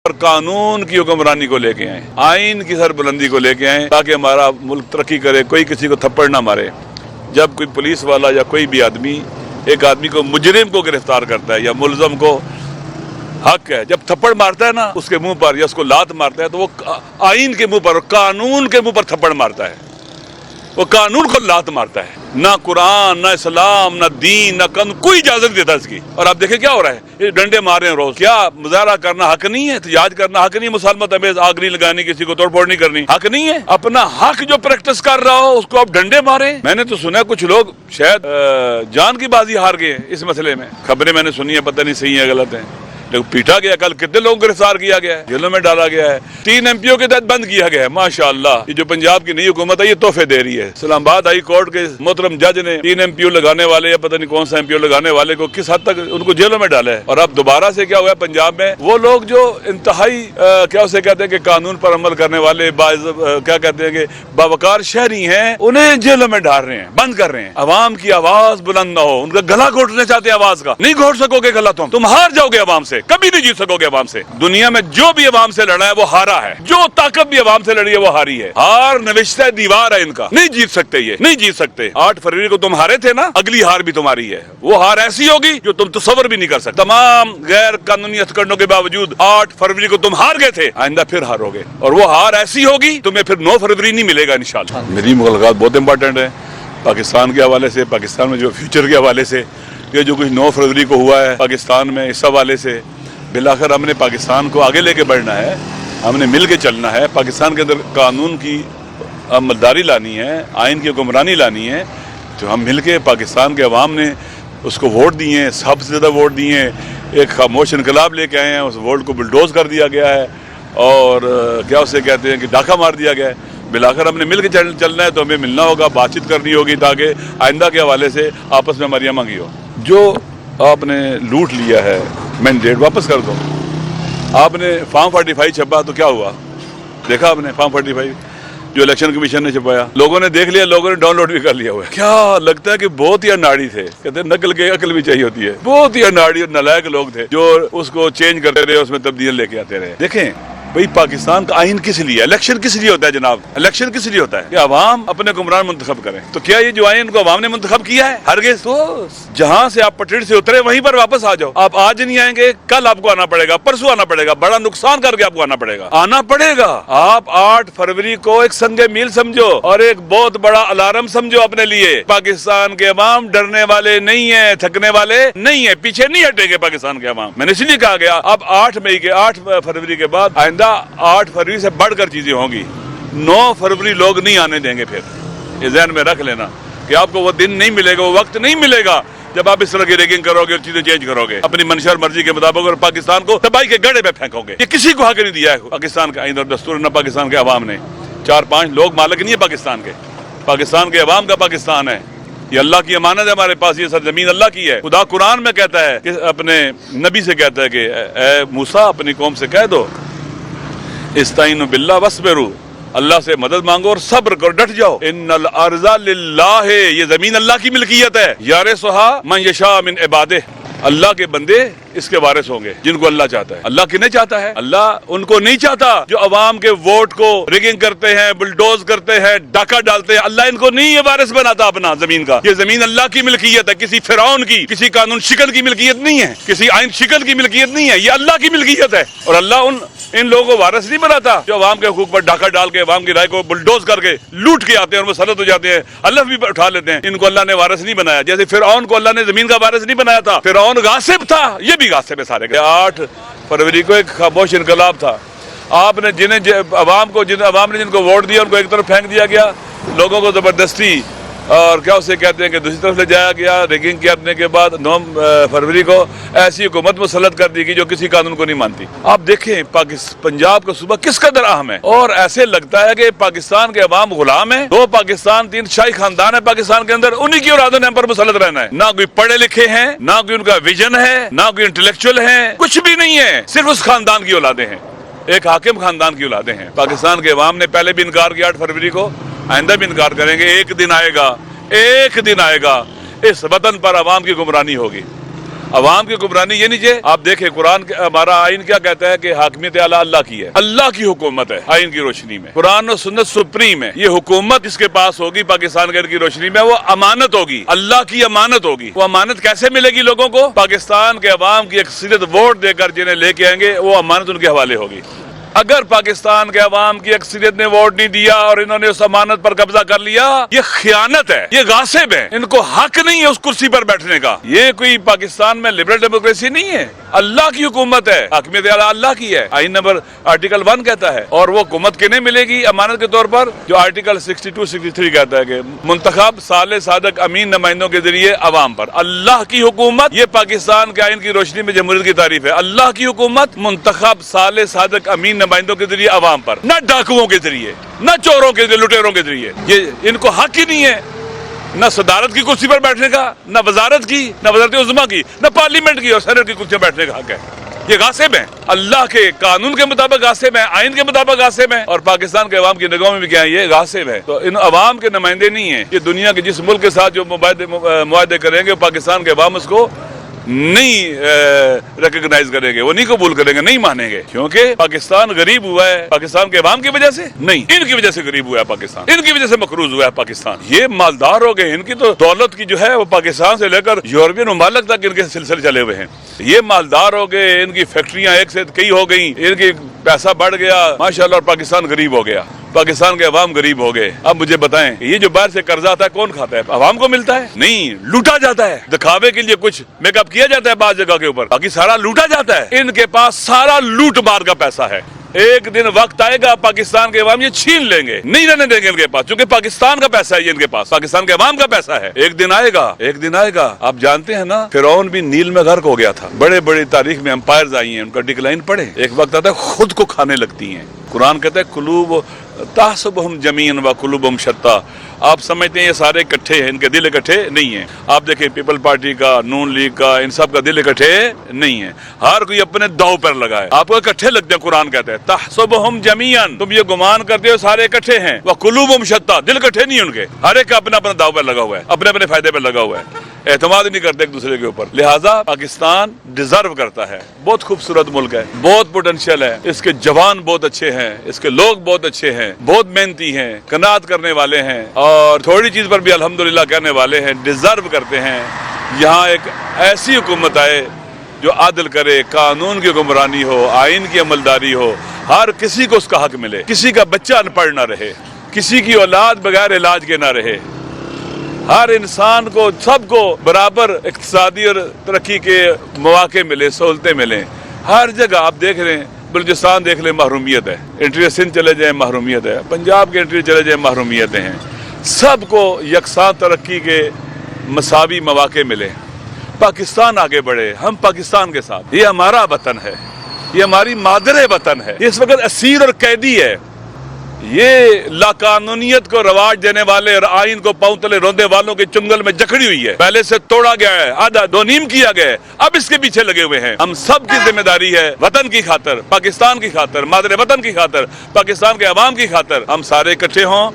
اور قانون کی حکمرانی کو لے کے آئیں، آئین کی سربلندی کو لے کے آئیں تاکہ ہمارا ملک ترقی کرے، کوئی کسی کو تھپڑ نہ مارے۔ جب کوئی پولیس والا یا کوئی بھی آدمی ایک آدمی کو، مجرم کو گرفتار کرتا ہے یا ملزم کو، حق ہے جب تھپڑ مارتا ہے نا اس کے منہ پر یا اس کو لات مارتا ہے تو وہ آئین کے منہ پر، قانون کے منہ پر تھپڑ مارتا ہے، وہ قانون کو لات مارتا ہے۔ نہ قرآن، نہ اسلام، نہ دین، نہ قانون کوئی اجازت دیتا اس کی۔ اور آپ دیکھیں کیا ہو رہا ہے، یہ ڈنڈے مار رہے ہیں روز۔ کیا مظاہرہ کرنا حق نہیں ہے؟ احتجاج کرنا حق نہیں ہے؟ مسالمت امیز آگ نہیں لگانی، کسی کو توڑ پھوڑ نہیں کرنی حق نہیں ہے؟ اپنا حق جو پریکٹس کر رہا ہو اس کو آپ ڈنڈے ماریں۔ میں نے تو سنا کچھ لوگ شاید جان کی بازی ہار گئے اس مسئلے میں، خبریں میں نے سنی ہیں، پتہ نہیں صحیح ہے غلط ہے، لیکن پیٹا گیا۔ کل کتنے لوگوں کو گرفتار کیا گیا ہے، جیلوں میں ڈالا گیا ہے، 3 MP کے تحت بند کیا گیا ہے۔ ماشاءاللہ یہ جو پنجاب کی نئی حکومت ہے یہ تحفے دے رہی ہے۔ اسلام آباد ہائی کورٹ کے محترم جج نے 3 MP لگانے والے یا پتہ نہیں کون سا MP لگانے والے کو کس حد تک ان کو جیلوں میں ڈالا ہے۔ اور اب دوبارہ سے کیا ہوا ہے پنجاب میں، وہ لوگ جو انتہائی کیا اسے کہتے ہیں کہ قانون پر عمل کرنے والے کیا کہتے ہیں کہ باوقار شہری ہیں، انہیں جیلوں میں ڈال رہے ہیں، بند کر رہے ہیں۔ عوام کی آواز بلند نہ ہو، ان کا گلا گھونٹنا چاہتے ہیں آواز کا، نہیں گھونٹ سکو گے گلا، تم ہار جاؤ گے عوام سے، کبھی نہیں جیت سکو گے عوام سے۔ دنیا میں جو بھی عوام سے لڑا ہے وہ ہارا ہے، جو طاقت بھی عوام سے لڑی ہے وہ ہاری ہے۔ ہار نوشتہ دیوار ہے ان کا، نہیں جیت سکتے، یہ نہیں جیت سکتے۔ 8 فروری کو تم ہارے تھے نا، اگلی ہار بھی تمہاری ہے، وہ ہار ایسی ہوگی جو تم تصور بھی نہیں کر سکتے۔ تمام غیر قانونی ہتھکنڈوں کے باوجود 8 فروری کو تم ہار گئے تھے، آئندہ پھر ہارو گے، اور وہ ہار ایسی ہوگی تمہیں پھر 9 فروری نہیں ملے گا انشاءاللہ۔ میری ملاقات بہت امپورٹنٹ ہے پاکستان کے حوالے سے، پاکستان میں جو فیوچر کے حوالے سے، یہ جو کچھ 9 فروری کو ہوا ہے پاکستان میں، اس حوالے سے بالآخر ہم نے پاکستان کو آگے لے کے بڑھنا ہے، ہم نے مل کے چلنا ہے، پاکستان کے اندر قانون کی عملداری لانی ہے، آئین کی حکمرانی لانی ہے، جو ہم مل کے پاکستان کے عوام نے اس کو ووٹ دیے ہیں، سب سے زیادہ ووٹ دیے ہیں، ایک خاموش انقلاب لے کے آئے ہیں، اس ووٹ کو بلڈوز کر دیا گیا ہے، اور کیا اسے کہتے ہیں کہ ڈاکہ مار دیا گیا ہے۔ بالآخر ہم نے مل کے چلنا ہے، تو ہمیں ملنا ہوگا، بات چیت کرنی ہوگی تاکہ آئندہ کے حوالے سے آپس میں ہماری مانگی ہو۔ جو آپ نے لوٹ لیا ہے مینڈیٹ واپس کر دو۔ آپ نے فارم 45 چھپا تو کیا ہوا، دیکھا آپ نے فارم 45 جو الیکشن کمیشن نے چھپایا، لوگوں نے دیکھ لیا، لوگوں نے ڈاؤن لوڈ بھی کر لیا ہوا ہے۔ کیا لگتا ہے کہ بہت ہی اناڑی تھے، کہتے ہیں نقل کے عقل بھی چاہیے ہوتی ہے، بہت ہی اناڑی اور نالائق لوگ تھے جو اس کو چینج کرتے رہے، اس میں تبدیل لے کے آتے رہے۔ دیکھیں بھئی پاکستان کا آئین کس لیے، الیکشن کس لیے ہوتا ہے جناب، الیکشن کس لیے ہوتا ہے کہ عوام اپنے حکمران منتخب کریں۔ تو کیا یہ جو آئین کو عوام نے منتخب کیا ہے؟ ہرگز۔ تو جہاں سے آپ پٹڑی سے اترے وہیں پر واپس آ جاؤ۔ آپ آج نہیں آئیں گے، کل آپ کو آنا پڑے گا، پرسوں آنا پڑے گا، بڑا نقصان کر کے آپ کو آنا پڑے گا، آنا پڑے گا۔ آپ 8 فروری کو ایک سنگ میل سمجھو اور ایک بہت بڑا الارم سمجھو اپنے لیے۔ پاکستان کے عوام ڈرنے والے نہیں ہیں، تھکنے والے نہیں ہیں، پیچھے نہیں ہٹیں گے پاکستان کے عوام۔ میں نے اس لیے کہا گیا اب 8 فروری کے بعد آئندہ 8 فروری سے بڑھ کر چیزیں ہوں گی، 9 فروری لوگ نہیں آنے دیں گے۔ پھر یہ ذہن میں رکھ لینا کہ آپ کو وہ دن نہیں ملے گا، وہ وقت نہیں ملے گا جب آپ اس طرح کی ریگنگ کرو گے اور چیزیں چینج کرو گے اپنی منشا اور مرضی کے مطابق، اور پاکستان کو تباہی کے گڑھے پہ پھینکو گے۔ یہ کسی کو حق نہیں دیا ہے پاکستان کا آئین اور دستور، نہ پاکستان کے عوام نے۔ 4-5 لوگ مالک نہیں ہے پاکستان کے، پاکستان کے عوام کا پاکستان ہے۔ یہ اللہ کی امانت ہے ہمارے پاس، یہ سرزمین اللہ کی ہے۔ خدا قرآن میں کہتا ہے کہ اپنے نبی سے کہتا ہے کہ اے موسیٰ اپنی قوم سے کہہ دو استعینوا باللہ واصبروا، اللہ سے مدد مانگو اور صبر کرو، ڈٹ جاؤ۔ ان الارض للہ، یہ زمین اللہ کی ملکیت ہے۔ یارثھا من یشاء من عبادہ، اللہ کے بندے اس کے وارث ہوں گے جن کو اللہ چاہتا ہے۔ اللہ کنہیں چاہتا ہے؟ اللہ ان کو نہیں چاہتا جو عوام کے ووٹ کو ریگنگ کرتے ہیں، بلڈوز کرتے ہیں، ڈاکہ ڈالتے ہیں۔ اللہ ان کو نہیں یہ وارث بناتا اپنا زمین کا۔ یہ زمین اللہ کی ملکیت ہے، کسی فرعون کی، کسی قانون شکن کی ملکیت نہیں ہے، کسی آئین شکن کی ملکیت نہیں ہے، یہ اللہ کی ملکیت ہے۔ اور اللہ ان لوگوں کو وارث نہیں بناتا جو عوام کے حقوق پر ڈاکہ ڈال کے عوام کی رائے کو بلڈوز کر کے لوٹ کے آتے ہیں اور مسلط ہو جاتے ہیں، حلف بھی اٹھا لیتے ہیں۔ ان کو اللہ نے وارث نہیں بنایا، جیسے فرعون کو اللہ نے زمین کا وارث نہیں بنایا تھا۔ فرعون غاصب تھا، یہ بھی غاصب ہے سارے۔ 8 فروری کو ایک خاموش انقلاب تھا۔ آپ نے جن عوام نے جن کو ووٹ دیا ان کو ایک طرف پھینک دیا گیا، لوگوں کو زبردستی اور کیا اسے کہتے ہیں کہ دوسری طرف لے جایا گیا۔ ریگنگ کرنے کے بعد 9 فروری کو ایسی حکومت مسلط کر دی گئی جو کسی قانون کو نہیں مانتی۔ آپ دیکھیں پنجاب کا صوبہ کس قدر اہم ہے، اور ایسے لگتا ہے کہ پاکستان کے عوام غلام ہیں۔ 2 پاکستان، 3 شاہی خاندان ہے پاکستان کے اندر، انہی کی اورادوں نے ہم پر مسلط رہنا ہے۔ نہ کوئی پڑھے لکھے ہیں، نہ کوئی ان کا ویژن ہے، نہ کوئی انٹلیکچوئل ہیں، کچھ بھی نہیں ہے، صرف اس خاندان کی اولادیں ہیں، ایک حاکم خاندان کی اولادیں ہیں۔ پاکستان کے عوام نے پہلے بھی انکار کیا 8 فروری کو، آئندہ بھی انکار کریں گے۔ ایک دن آئے گا اس وطن پر عوام کی گمرانی ہوگی، عوام کی حکمرانی یہ نہیں چاہیے. آپ دیکھیں قرآن ہمارا آئین کیا کہتا ہے کہ حاکمیت اعلیٰ اللہ کی ہے, اللہ کی حکومت ہے. آئین کی روشنی میں قرآن و سنت سپریم ہے. یہ حکومت جس کے پاس ہوگی پاکستان کے کی روشنی میں وہ امانت ہوگی, اللہ کی امانت ہوگی. وہ امانت کیسے ملے گی لوگوں کو؟ پاکستان کے عوام کی اکثریت ووٹ دے کر جنہیں لے کے آئیں گے وہ امانت ان کے حوالے ہوگی. اگر پاکستان کے عوام کی اکثریت نے ووٹ نہیں دیا اور انہوں نے اس امانت پر قبضہ کر لیا, یہ خیانت ہے, یہ غاصب ہے. ان کو حق نہیں ہے اس کرسی پر بیٹھنے کا. یہ کوئی پاکستان میں لبرل ڈیموکریسی نہیں ہے, اللہ کی حکومت ہے, حاکمیت اعلیٰ اللہ کی ہے. آئین نمبر آرٹیکل 1 کہتا ہے. اور وہ حکومت کنہیں ملے گی امانت کے طور پر؟ جو آرٹیکل 62-63 کہتا ہے کہ منتخب صالح صادق امین نمائندوں کے ذریعے عوام پر. اللہ کی حکومت, یہ پاکستان کے آئین کی روشنی میں جمہوریت کی تعریف ہے. اللہ کی حکومت منتخب صالح صادق امین نمائندوں کے ذریعے عوام پر, نہ ڈاکوؤں کے ذریعے, نہ چوروں کے ذریعے, لٹیروں کے ذریعے. یہ ان کو حق ہی نہیں ہے نہ صدارت کی کرسی پر بیٹھنے کا, نہ وزارت کی, نہ وزارت عظمیٰ کی, نہ پارلیمنٹ کی اور سینٹ کی کرسی پر بیٹھنے کا حق ہے. یہ غاصب ہیں, اللہ کے قانون کے مطابق غاصب ہیں, آئین کے مطابق غاصب ہیں, اور پاکستان کے عوام کی نگاہوں میں بھی کیا ہے, یہ غاصب ہے. تو ان عوام کے نمائندے نہیں ہیں. یہ دنیا کے جس ملک کے ساتھ جو معاہدے کریں گے پاکستان کے عوام اس کو نہیں ریکگنائز کریں گے, وہ نہیں قبول کریں گے, نہیں مانیں گے. کیونکہ پاکستان غریب ہوا ہے پاکستان کے عوام کی وجہ سے نہیں, ان کی وجہ سے غریب ہوا ہے پاکستان, ان کی وجہ سے مقروض ہوا ہے پاکستان. یہ مالدار ہو گئے, ان کی تو دولت کی جو ہے وہ پاکستان سے لے کر یورپین ممالک تک ان کے سلسلے چلے ہوئے ہیں. یہ مالدار ہو گئے, ان کی فیکٹریاں ایک سے کئی ہو گئیں, ان کی پیسہ بڑھ گیا ماشاءاللہ, اور پاکستان غریب ہو گیا, پاکستان کے عوام غریب ہو گئے. اب مجھے بتائیں یہ جو باہر سے قرضہ آتا ہے کون کھاتا ہے؟ عوام کو ملتا ہے؟ نہیں, لوٹا جاتا ہے. دکھاوے کے لیے کچھ میک اپ کیا جاتا ہے بعض جگہ کے اوپر, باقی سارا لوٹا جاتا ہے. ان کے پاس سارا لوٹ مار کا پیسہ ہے. ایک دن وقت آئے گا پاکستان کے عوام یہ چھین لیں گے, نہیں رہنے دیں گے ان کے پاس, کیونکہ پاکستان کا پیسہ ہے یہ, ان کے پاس پاکستان کے عوام کا پیسہ ہے. ایک دن آئے گا, ایک دن آئے گا. آپ جانتے ہیں نا فرعون بھی نیل میں غرق ہو گیا تھا. بڑے بڑے تاریخ میں امپائرز آئی ہیں, ان کا ڈکلائن پڑھے. ایک وقت آتا ہے خود کو کھانے لگتی ہیں. قرآن کہتا ہے قلوب تحسبہم جمیعا وقلوبہم شتیٰ. آپ سمجھتے ہیں یہ سارے اکٹھے ہیں, ان کے دل اکٹھے نہیں ہیں. آپ دیکھیں پیپل پارٹی کا, نون لیگ کا, ان سب کا دل اکٹھے نہیں ہے. ہر کوئی اپنے داؤ پر لگائے. آپ کو اکٹھے لگتے ہیں. قرآن کہتا ہے تحسبہم جمیعا, تم یہ گمان کرتے ہو سارے اکٹھے ہیں, وقلوبہم شتیٰ, دل اکٹھے نہیں ان کے. ہر ایک کا اپنا اپنا داؤ پر لگا ہوا ہے, اپنے اپنے فائدے پر لگا ہوا ہے, اعتماد نہیں کرتے ایک دوسرے کے اوپر. لہٰذا پاکستان ڈیزرو کرتا ہے. بہت خوبصورت ملک ہے, بہت پوٹینشیل ہے, اس کے جوان بہت اچھے ہیں, اس کے لوگ بہت اچھے ہیں, بہت محنتی ہیں, قناعت کرنے والے ہیں, اور تھوڑی چیز پر بھی الحمدللہ کہنے والے ہیں, ڈیزرو کرتے ہیں. یہاں ایک ایسی حکومت آئے جو عادل کرے, قانون کی حکمرانی ہو, آئین کی عملداری ہو, ہر کسی کو اس کا حق ملے, کسی کا بچہ ان پڑھ نہ رہے, کسی کی اولاد بغیر علاج کے نہ رہے, ہر انسان کو, سب کو برابر اقتصادی اور ترقی کے مواقع ملے, سہولتیں ملیں. ہر جگہ آپ دیکھ رہے ہیں, بلوچستان دیکھ لیں محرومیت ہے, انٹیریئر سندھ چلے جائیں محرومیت ہے, پنجاب کے انٹیریئر چلے جائیں محرومیتیں ہیں. سب کو یکساں ترقی کے مساوی مواقع ملے, پاکستان آگے بڑھے, ہم پاکستان کے ساتھ. یہ ہمارا وطن ہے, یہ ہماری مادر وطن ہے. یہ اس وقت اسیر اور قیدی ہے. یہ لاقانونیت کو رواج دینے والے اور آئین کو پاؤں تلے روندے والوں کے چنگل میں جکڑی ہوئی ہے. پہلے سے توڑا گیا ہے, آدھا دو نیم کیا گیا ہے, اب اس کے پیچھے لگے ہوئے ہیں. ہم سب کی ذمہ داری ہے وطن کی خاطر, پاکستان کی خاطر, مادر وطن کی خاطر, پاکستان کے عوام کی خاطر, ہم سارے اکٹھے ہوں.